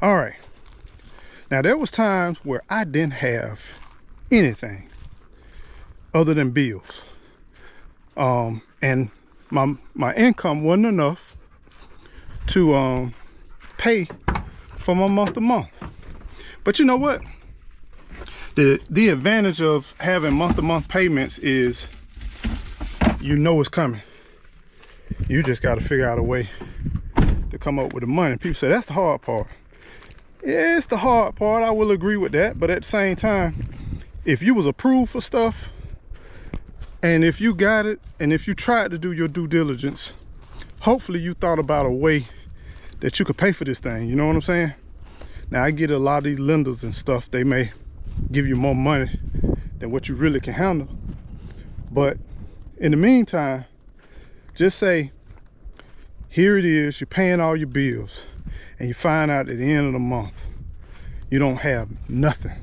All right. Now there was times where I didn't have anything other than bills. And my income wasn't enough to pay for my month to month. But you know what? The advantage of having month-to-month payments is you know it's coming. You just got to figure out a way to come up with the money. People say that's the hard part. Yeah, it's the hard part. I will agree with that. But at the same time, if you was approved for stuff, and if you got it, and if you tried to do your due diligence, hopefully you thought about a way that you could pay for this thing. You know what I'm saying? Now, I get a lot of these lenders and stuff, they may give you more money than what you really can handle. But in the meantime, just say, here it is, you're paying all your bills, and you find out at the end of the month, you don't have nothing.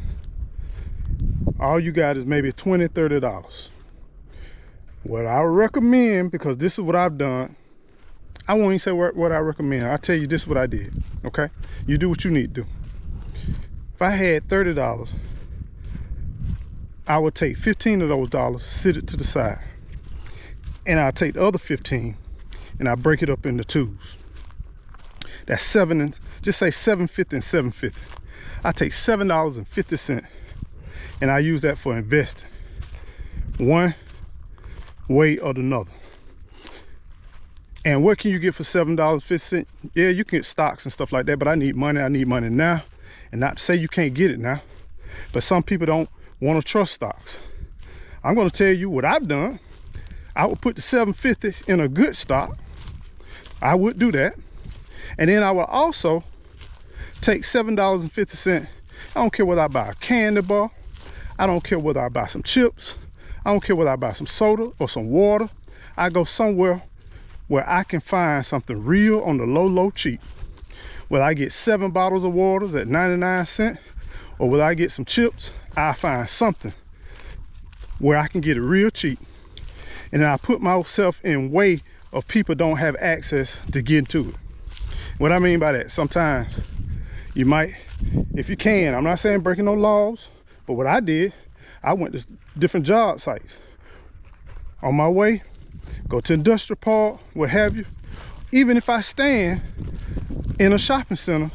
All you got is maybe $20, $30. What I recommend, because this is what I've done, I won't even say what I recommend. I'll tell you this is what I did, okay? You do what you need to do. If I had $30, I would take 15 of those dollars, sit it to the side. And I'll take the other 15 and I break it up into twos. That's seven, and just say $7.50 and $7.50. I take $7.50 and I use that for investing. One way or another. And what can you get for $7.50? Yeah, you can get stocks and stuff like that, but I need money now. And not to say you can't get it now, but some people don't want to trust stocks. I'm going to tell you what I've done. I would put the $7.50 in a good stock. I would do that. And then I will also take $7.50. I don't care whether I buy a candy bar. I don't care whether I buy some chips. I don't care whether I buy some soda or some water. I go somewhere where I can find something real on the low cheap. Whether I get 7 bottles of waters at 99 cents or whether I get some chips, I find something where I can get it real cheap. And then I put myself in way of people don't have access to get into it. What I mean by that, sometimes you might, if you can, I'm not saying breaking no laws, but what I did, I went to different job sites. On my way, go to industrial park, what have you. Even if I stand in a shopping center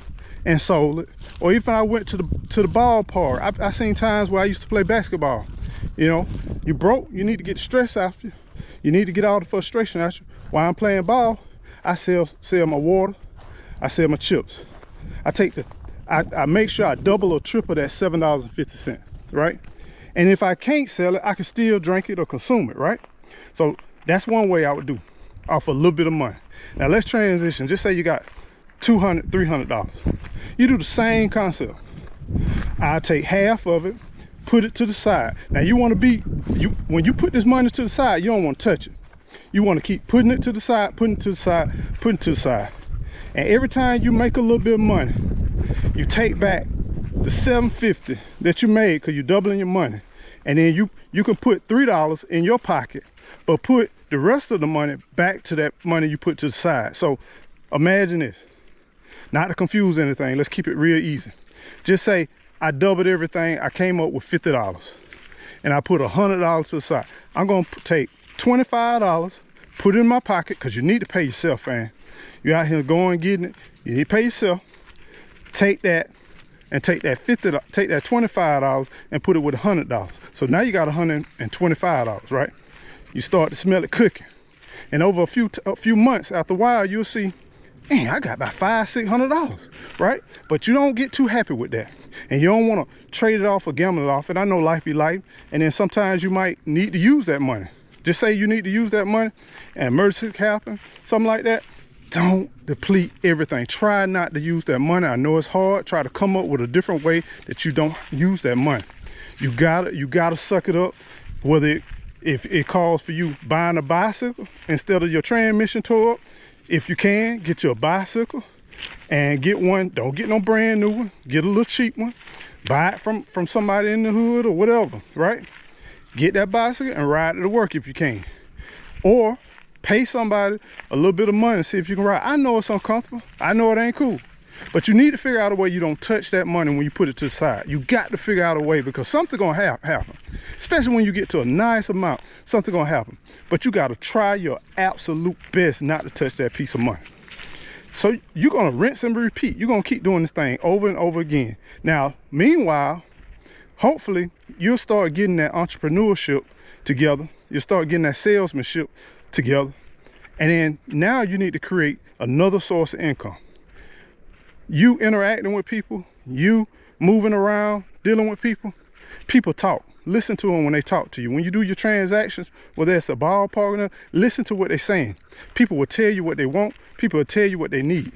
and sold it, or even I went to the ballpark. I seen times where I used to play basketball. You know, you broke, you need to get the stress out of you. You need to get all the frustration out of you. While I'm playing ball, I sell my water, I sell my chips. I make sure I double or triple that $7.50, right? And if I can't sell it, I can still drink it or consume it, right? So that's one way I would do, off a little bit of money. Now let's transition. Just say you got $200, $300. You do the same concept. I take half of it, put it to the side. Now you want to when you put this money to the side, you don't want to touch it. You want to keep putting it to the side, putting it to the side, putting it to the side. And every time you make a little bit of money, you take back the $7.50 that you made because you're doubling your money. And then you can put $3 in your pocket, but put the rest of the money back to that money you put to the side. So imagine this. Not to confuse anything, let's keep it real easy. Just say I doubled everything, I came up with $50 and I put $100 to the side. I'm gonna take $25, put it in my pocket, because you need to pay yourself, fam. You're out here going getting it, you need to pay yourself. Take that and take that $25 and put it with $100. So now you got $125, right? You start to smell it cooking. And over a few months, after a while, you'll see, man, I got about $500, $600, right? But you don't get too happy with that. And you don't want to trade it off or gamble it off. And I know life be life. And then sometimes you might need to use that money. Just say you need to use that money and emergency happen, something like that. Don't deplete everything. Try not to use that money. I know it's hard. Try to come up with a different way that you don't use that money. You gotta suck it up. Whether if it calls for you buying a bicycle instead of your transmission tore up, if you can, get you a bicycle and get one. Don't get no brand new one. Get a little cheap one. Buy it from somebody in the hood or whatever, right? Get that bicycle and ride it to work if you can. Or pay somebody a little bit of money and see if you can ride. I know it's uncomfortable. I know it ain't cool. But you need to figure out a way you don't touch that money when you put it to the side. You got to figure out a way, because something's gonna happen. Especially when you get to a nice amount, something's gonna happen. But you gotta try your absolute best not to touch that piece of money. So you're gonna rinse and repeat. You're gonna keep doing this thing over and over again. Now, meanwhile, hopefully you'll start getting that entrepreneurship together. You'll start getting that salesmanship together. And then now you need to create another source of income. You interacting with people, you moving around, dealing with people, people talk. Listen to them when they talk to you. When you do your transactions, whether it's a ballpark or not, listen to what they're saying. People will tell you what they want. People will tell you what they need.